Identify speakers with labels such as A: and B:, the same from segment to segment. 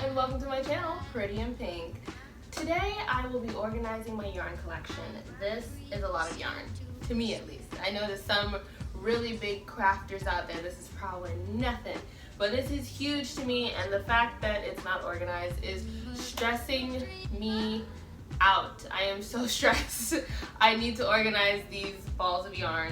A: and welcome to my channel, Pretty in Pink. Today I will be organizing my yarn collection. This is a lot of yarn, to me at least. I know there's some really big crafters out there, this is probably nothing, but this is huge to me, and the fact that it's not organized is stressing me out. I am so stressed. I need to organize these balls of yarn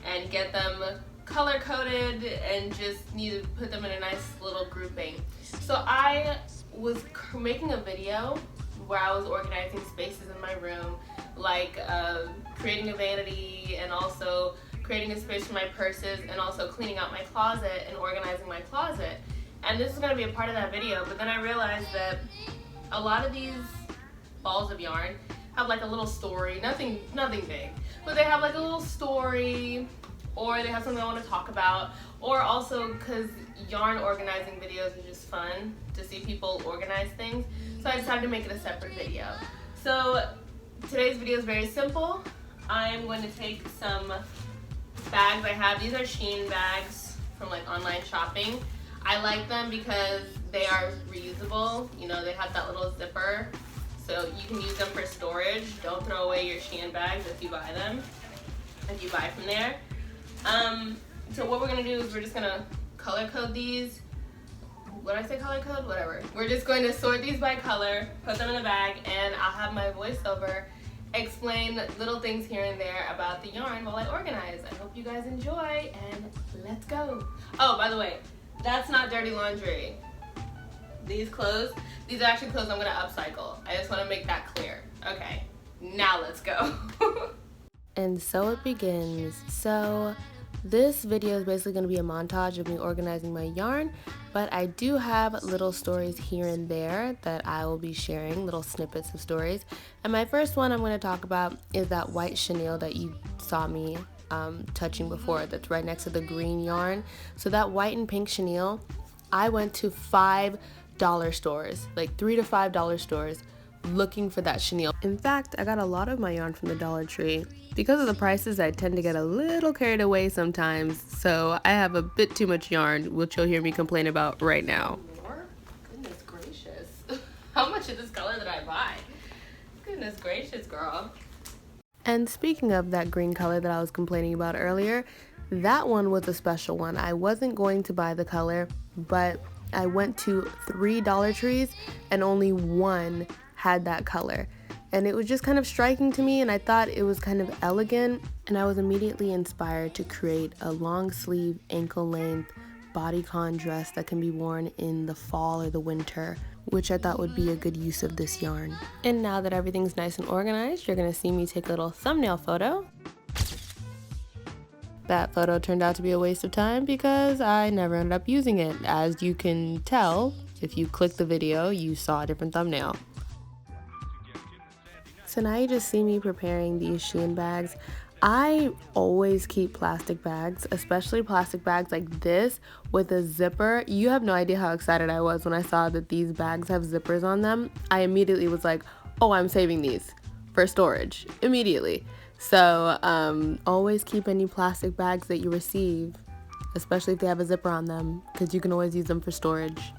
A: and get them color coded and just need to put them in a nice little grouping. So I was making a video where I was organizing spaces in my room, like creating a vanity and also creating a space for my purses and also cleaning out my closet and organizing my closet. And this is going to be a part of that video, but then I realized that a lot of these balls of yarn have like a little story, nothing big, but they have like a little story, or they have something I want to talk about, or also because yarn organizing videos are just fun to see people organize things, so I decided to make it a separate video. So today's video is very simple. I'm going to take some bags I have. These are Shein bags from like online shopping. I like them because they are reusable. You know, they have that little zipper, so you can use them for storage. Don't throw away your Shein bags if you buy them, if you buy from there. So what we're gonna do is we're just gonna color code these. What did I say, color code? Whatever. We're just going to sort these by color, put them in a bag, and I'll have my voiceover explain little things here and there about the yarn while I organize. I hope you guys enjoy, and let's go. Oh, by the way, that's not dirty laundry. These clothes, these are actually clothes I'm gonna upcycle. I just wanna make that clear. Okay, now let's go.
B: And so it begins. So this video is basically going to be a montage of me organizing my yarn, but I do have little stories here and there that I will be sharing, little snippets of stories. And my first one I'm going to talk about is that white chenille that you saw me touching before, that's right next to the green yarn. So that white and pink chenille, I went to $5 stores, like $3 to $5 stores, looking for that chenille. In fact, I got a lot of my yarn from the Dollar Tree. Because of the prices, I tend to get a little carried away sometimes, so I have a bit too much yarn, which you'll hear me complain about right now.
A: More? Goodness gracious. How much of this color did I buy? Goodness gracious, girl.
B: And speaking of that green color that I was complaining about earlier, that one was a special one. I wasn't going to buy the color, but I went to 3 Dollar Trees and only one had that color. And it was just kind of striking to me, and I thought it was kind of elegant, and I was immediately inspired to create a long sleeve, ankle length bodycon dress that can be worn in the fall or the winter, which I thought would be a good use of this yarn. And now that everything's nice and organized, you're gonna see me take a little thumbnail photo. That photo turned out to be a waste of time because I never ended up using it. As you can tell, if you click the video, you saw a different thumbnail. So now you just see me preparing these Shein bags. I always keep plastic bags, especially plastic bags like this with a zipper. You have no idea how excited I was when I saw that these bags have zippers on them. I immediately was like, oh, I'm saving these for storage immediately. So always keep any plastic bags that you receive, especially if they have a zipper on them, because you can always use them for storage.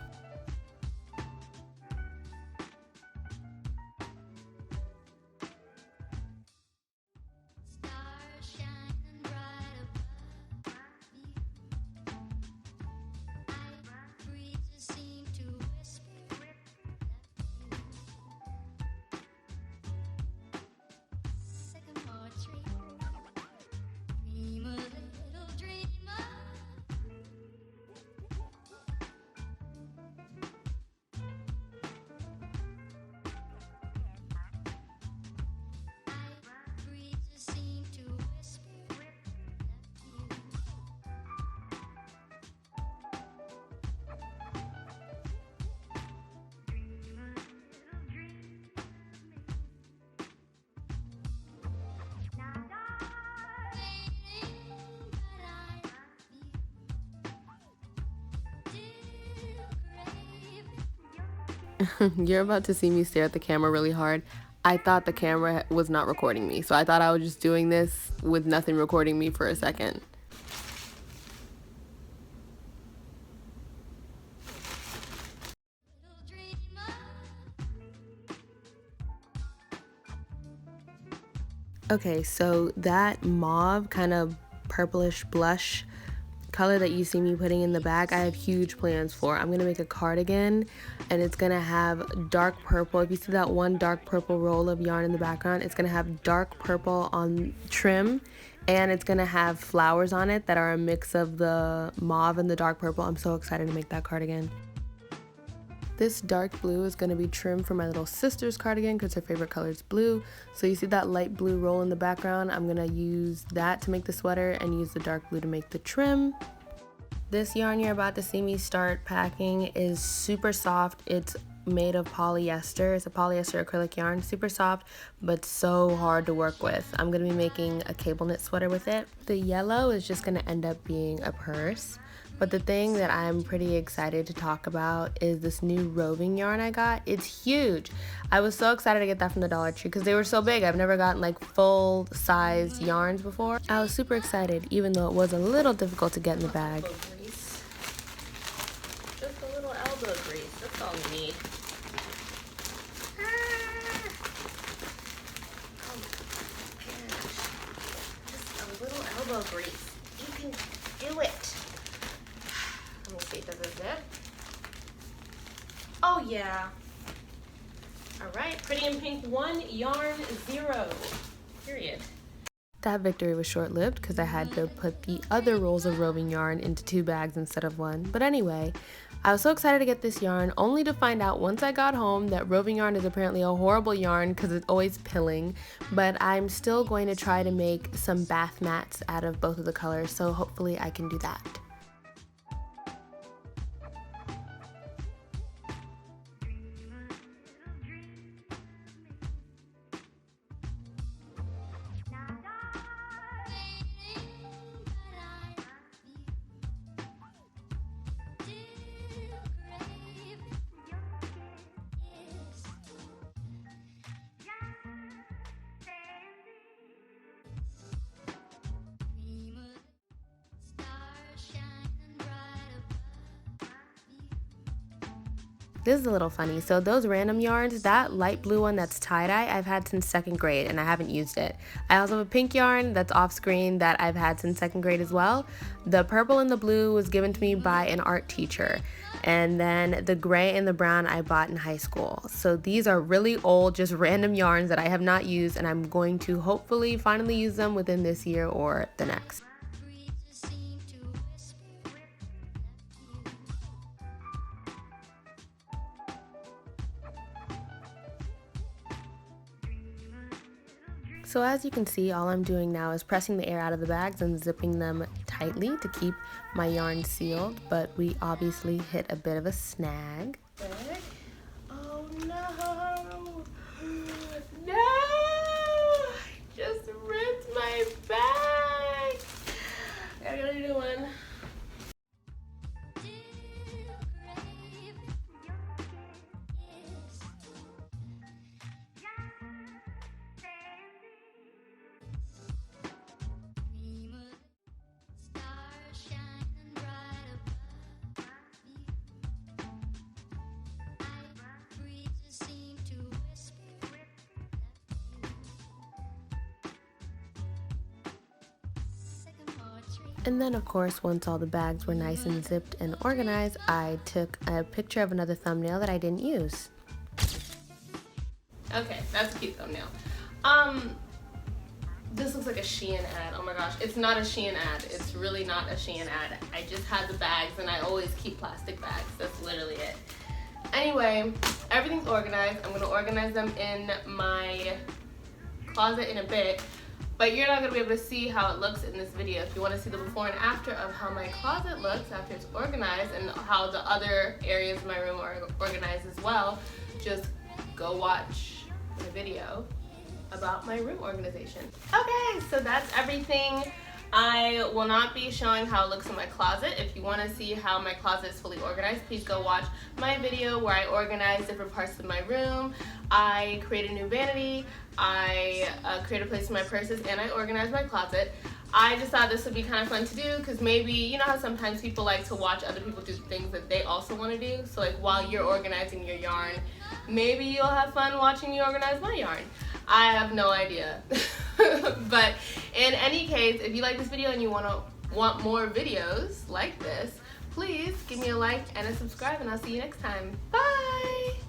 B: You're about to see me stare at the camera really hard. I thought the camera was not recording me, so I thought I was just doing this with nothing recording me for a second. Okay, so that mauve kind of purplish blush color that you see me putting in the bag, I have huge plans for. I'm gonna make a cardigan and it's gonna have dark purple. If you see that one dark purple roll of yarn in the background, it's gonna have dark purple on trim and it's gonna have flowers on it that are a mix of the mauve and the dark purple. I'm so excited to make that cardigan. This dark blue is going to be trim for my little sister's cardigan because her favorite color is blue. So you see that light blue roll in the background? I'm going to use that to make the sweater and use the dark blue to make the trim. This yarn you're about to see me start packing is super soft. It's made of polyester. It's a polyester acrylic yarn, super soft but so hard to work with. I'm going to be making a cable knit sweater with it. The yellow is just going to end up being a purse. But the thing that I'm pretty excited to talk about is this new roving yarn I got. It's huge. I was so excited to get that from the Dollar Tree because they were so big. I've never gotten like full-sized yarns before. I was super excited even though it was a little difficult to get in the bag.
A: Just a little elbow grease, that's all we need. Oh my gosh. Just a little elbow grease. You can do it. Let me see, does it zip? Oh yeah. Alright, Pretty in Pink 1, yarn 0. Period.
B: That victory was short-lived because I had to put the other rolls of roving yarn into 2 bags instead of 1. But anyway, I was so excited to get this yarn only to find out once I got home that roving yarn is apparently a horrible yarn because it's always pilling. But I'm still going to try to make some bath mats out of both of the colors, so hopefully I can do that. This is a little funny. So those random yarns, that light blue one that's tie-dye, I've had since 2nd grade and I haven't used it. I also have a pink yarn that's off screen that I've had since 2nd grade as well. The purple and the blue was given to me by an art teacher. And then the gray and the brown I bought in high school. So these are really old, just random yarns that I have not used and I'm going to hopefully finally use them within this year or the next. So as you can see, all I'm doing now is pressing the air out of the bags and zipping them tightly to keep my yarn sealed, but we obviously hit a bit of a snag.
A: Oh no! No! I just ripped my bag! I gotta get a new one.
B: And then of course, once all the bags were nice and zipped and organized, I took a picture of another thumbnail that I didn't use.
A: Okay, that's a cute thumbnail. This looks like a Shein ad. Oh my gosh, it's not a Shein ad. It's really not a Shein ad. I just had the bags and I always keep plastic bags. That's literally it. Anyway, everything's organized. I'm gonna organize them in my closet in a bit, but you're not gonna be able to see how it looks in this video. If you wanna see the before and after of how my closet looks after it's organized and how the other areas of my room are organized as well, just go watch the video about my room organization. Okay, so that's everything. I will not be showing how it looks in my closet. If you want to see how my closet is fully organized, please go watch my video where I organize different parts of my room. I create a new vanity, I create a place for my purses, and I organize my closet. I just thought this would be kind of fun to do because maybe, you know how sometimes people like to watch other people do things that they also want to do? So like while you're organizing your yarn, maybe you'll have fun watching me organize my yarn. I have no idea. But in any case, if you like this video and you want more videos like this, please give me a like and a subscribe, and I'll see you next time. Bye!